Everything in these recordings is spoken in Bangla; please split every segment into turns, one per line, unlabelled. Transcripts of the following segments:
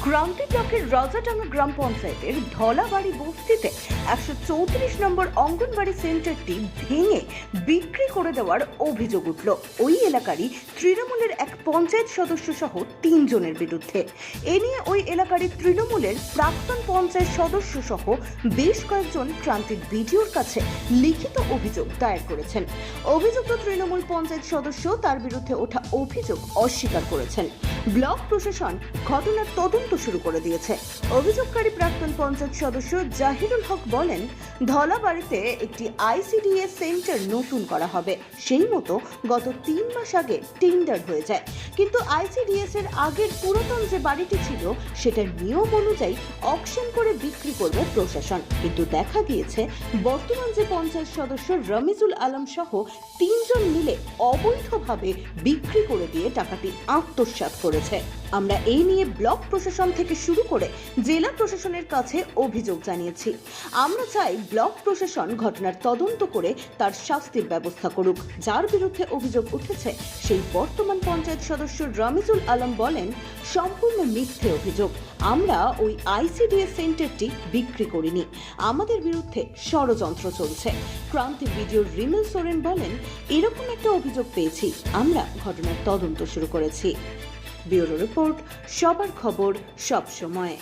ক্রান্তি ব্লকের রাজাডাঙ্গা গ্রাম পঞ্চায়েতের ধলাবাড়ি বস্তিতে 134 নম্বর অঙ্গনবাড়ি সেন্টারটি ভেঙে বিক্রি করে দেওয়ার অভিযোগ উঠল ওই এলাকারই তৃণমূলের এক পঞ্চায়েত সদস্য সহ 3 জনের বিরুদ্ধে। এ নিয়ে ওই এলাকারই তৃণমূলের প্রাক্তন পঞ্চায়েত সদস্য সহ বেশ কয়েকজন ক্রান্তির বিডিওর কাছে লিখিত অভিযোগ দায়ের করেছেন। অভিযুক্ত তৃণমূল পঞ্চায়েত সদস্য তার বিরুদ্ধে ওঠা অভিযোগ অস্বীকার করেছেন। ব্লক প্রশাসন ঘটনার তদন্ত শুরু করে দিয়েছে। অভিযোগকারী প্রাক্তন পঞ্চায়েত সদস্য জাহিরুল হক বলেন, ধলাবাড়িতে একটি আইসিডিএস সেন্টার নতুন করা হবে। সেই মতো গত 3 মাস আগে টেন্ডার হয়ে যায়, কিন্তু আইসিডিএস এর আগের পুরাতন যে বাড়িটি ছিল সেটার নিয়ম অনুযায়ী অকশন করে বিক্রি করবে প্রশাসন। কিন্তু দেখা গিয়েছে বর্তমান যে পঞ্চায়েত সদস্য রমিজুল আলম সহ 3 জন মিলে অবৈধভাবে বিক্রি করে দিয়ে টাকাটি আত্মসাৎ করেছে। আমরা এই নিয়ে ব্লক প্রশাসন থেকে শুরু করে জেলা প্রশাসনের কাছে অভিযোগ জানিয়েছি। আমরা চাই ব্লক প্রশাসন ঘটনার তদন্ত করে তার শাস্তির ব্যবস্থা করুক। যার বিরুদ্ধে অভিযোগ উঠেছে সেই বর্তমান পঞ্চায়েত সদস্য রমিজুল আলম বলেন, সম্পূর্ণ মিথ্যে অভিযোগ। আমরা ওই আইসিডিএস সেন্টারটি বিক্রি করিনি, আমাদের বিরুদ্ধে ষড়যন্ত্র চলছে। ক্রান্তি ভিডিও রিমেল সোরেন বলেন, এরকম একটা অভিযোগ পেয়েছি, আমরা ঘটনার তদন্ত শুরু করেছি। ব্যুরো রিপোর্ট, সবার খবর সব সময়।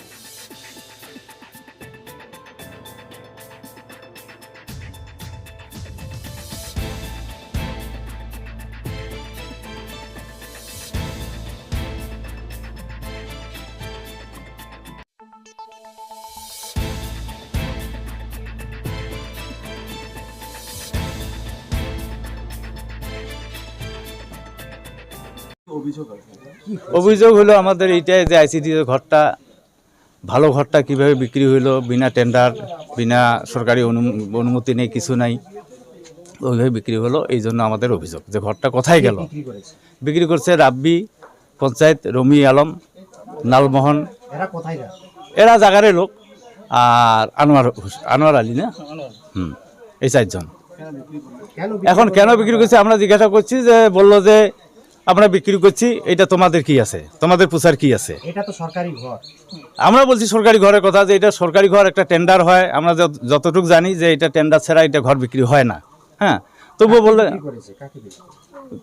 অভিযোগ হলো আমাদের এইটাই যে আইসিডি ঘরটা, ভালো ঘরটা কিভাবে বিক্রি হইলো বিনা টেন্ডার, বিনা সরকারি অনুমতি নেই, কিছু নাই, ওইভাবে বিক্রি হলো। এই জন্য আমাদের অভিযোগ যে ঘরটা কোথায় গেল। বিক্রি করছে রাব্বি পঞ্চায়েত, রমি আলম, লালমোহন, এরা জাগারের লোক, আর আনোয়ার আলী না, এই 4 জন। এখন কেন বিক্রি করছে আমরা জিজ্ঞাসা করছি, যে বললো যে আমরা বিক্রি করছি, এটা তোমাদের কি আছে, তোমাদের পুষার কি আছে?
এটা তো সরকারি ঘর।
আমরা বলছি সরকারি ঘরের কথা, যে এটা সরকারি ঘর, একটা টেন্ডার হয়। আমরা যতটুকু জানি যে এটা টেন্ডার ছাড়া এটা ঘর বিক্রি হয় না। হ্যাঁ, তবুও বললে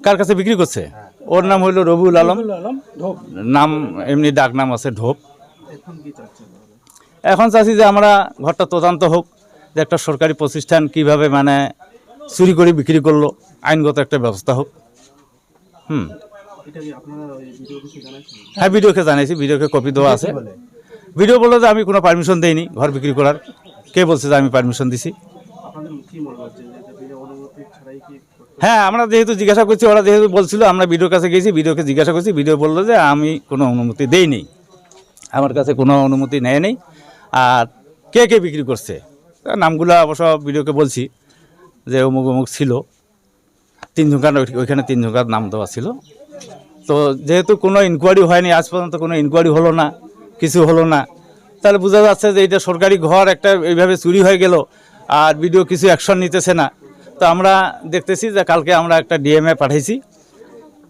কার কাছে বিক্রি করছে? ওর নাম হইল রবিউল আলম, নাম এমনি ডাক নাম আছে ঢোপ। এখন চাচ্ছি যে আমরা ঘরটা তদন্ত হোক, যে একটা সরকারি প্রতিষ্ঠান কিভাবে মানে চুরি করে বিক্রি করলো, আইনগত একটা ব্যবস্থা হোক। হ্যাঁ, ভিডিওকে জানাইছি, ভিডিওকে কপি দেওয়া আছে। ভিডিও বললো যে আমি কোনো পারমিশন দেইনি ঘর বিক্রি করার। কে বলছে যে আমি পারমিশন দিছি? হ্যাঁ, আমরা যেহেতু জিজ্ঞাসা করছি, ওরা যেহেতু বলছিল, আমরা ভিডিওর কাছে গেছি, ভিডিওকে জিজ্ঞাসা করছি, ভিডিও বললো যে আমি কোনো অনুমতি দেইনি, আমার কাছে কোনো অনুমতি নেয় নেই। আর কে কে বিক্রি করছে নামগুলো অবশ্য ভিডিওকে বলছি, যে অমুক অমুক ছিল, 3 জনকার, ওইখানে 3 জনকার নাম দেওয়া ছিল। তো যেহেতু কোনো ইনকোয়ারি হয়নি, আজ পর্যন্ত কোনো ইনকোয়ারি হলো না, কিছু হলো না, তাহলে বোঝা যাচ্ছে যে এটা সরকারি ঘর একটা এইভাবে চুরি হয়ে গেল, আর ভিডিও কিছু অ্যাকশন নিতেছে না। তো আমরা দেখতেছি যে কালকে আমরা একটা ডিএমএ পাঠাইছি,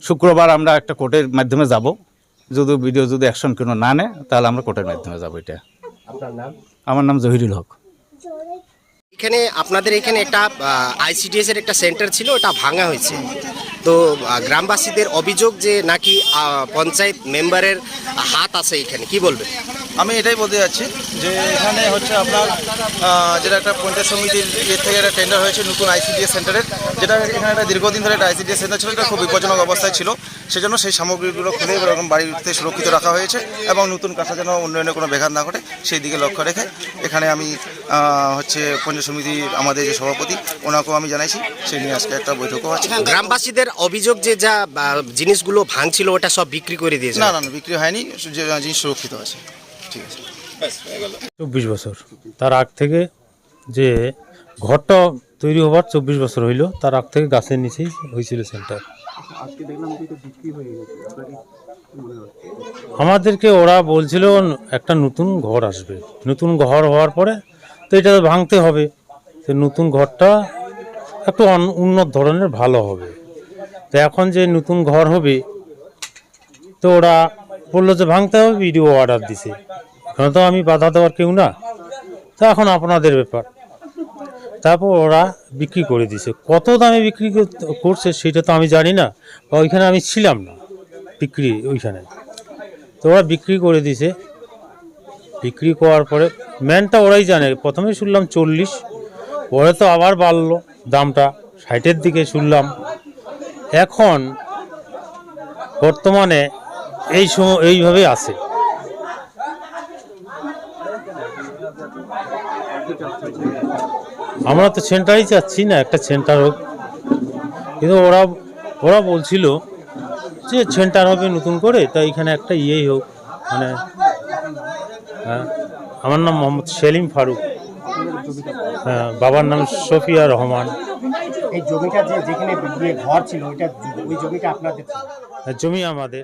শুক্রবার আমরা একটা কোর্টের মাধ্যমে যাব। যদি ভিডিও যদি অ্যাকশন কোনো না নেয়, তাহলে আমরা কোর্টের মাধ্যমে যাব। এটা আমার নাম জহিরুল হক।
এখানে আপনাদের এখানে একটা আইসিডিএস এর একটা সেন্টার ছিল, ওটা ভাঙা হয়েছে। তো গ্রামবাসীদের অভিযোগ যে নাকি পঞ্চায়েত মেম্বারের হাত আছে এখানে, কি বলবেন?
আমি এটাই বলতে যাচ্ছি যে এখানে হচ্ছে আপনার যেটা একটা পঞ্চায়েত সমিতির থেকে একটা টেন্ডার হয়েছে নতুন আইসিডিএস সেন্টারের, যেটা এখানে একটা দীর্ঘদিন ধরে একটা আইসিডিএস সেন্টার ছিল, এটা খুব বিপজ্জনক অবস্থায় ছিল। সেজন্য সেই সামগ্রীগুলো খুলে এরকম বাড়িতে সুরক্ষিত রাখা হয়েছে, এবং নতুন কাজটা যেন উন্নয়নে কোনো ব্যাঘাত না ঘটে সেই দিকে লক্ষ্য রেখে এখানে আমি হচ্ছে পঞ্চায়েত সমিতির আমাদের যে সভাপতি, ওনাকেও আমি জানাইছি, সেই নিয়ে আজকে একটা বৈঠকও আছে।
গ্রামবাসীদের অভিযোগ যে যা জিনিসগুলো ভাঙছিল ওটা সব বিক্রি করে দিয়েছে।
না, বিক্রি হয়নি, যে জিনিস সুরক্ষিত আছে। ঠিক আছে।
24 বছর তার আগ থেকে, যে ঘরটা তৈরি হবার 24 বছর হইল, তার আগ থেকে গাছের নিচেই হয়েছিল সেন্টার। আমাদেরকে ওরা বলছিল একটা নতুন ঘর আসবে, নতুন ঘর হওয়ার পরে তো এটা ভাঙতে হবে, তো নতুন ঘরটা একটু উন্নত ধরনের ভালো হবে। তো এখন যে নতুন ঘর হবে, তো ওরা বললো যে ভাঙতে হবে, ভিডিও অর্ডার দিছে। এখন তো আমি বাধা দেওয়ার কেউ না, তা এখন আপনাদের ব্যাপার। তারপর ওরা বিক্রি করে দিছে। কত দামে বিক্রি করছে সেটা তো আমি জানি না, বা ওইখানে আমি ছিলাম না বিক্রি ওইখানে। তো ওরা বিক্রি করে দিছে। বিক্রি করার পরে ম্যানটা ওরাই জানে। প্রথমে শুনলাম 40, পরে তো আবার বাড়লো দামটা, 60-এর দিকে শুনলাম। এখন বর্তমানে এই সময় এইভাবে আছে। আমরা তো সেন্টারই চাচ্ছি না, একটা সেন্টার হোক, কিন্তু ওরা বলছিল যে সেন্টার হবে নতুন করে, তা এখানে একটা ইয়েই হোক, মানে হ্যাঁ। আমার নাম মোহাম্মদ সেলিম ফারুক, হ্যাঁ, বাবার নাম শফিয়া রহমান।
এই জমিটা যেখানে ঘর ছিল ওই জমিটা আপনাদের?
জমি আমাদের।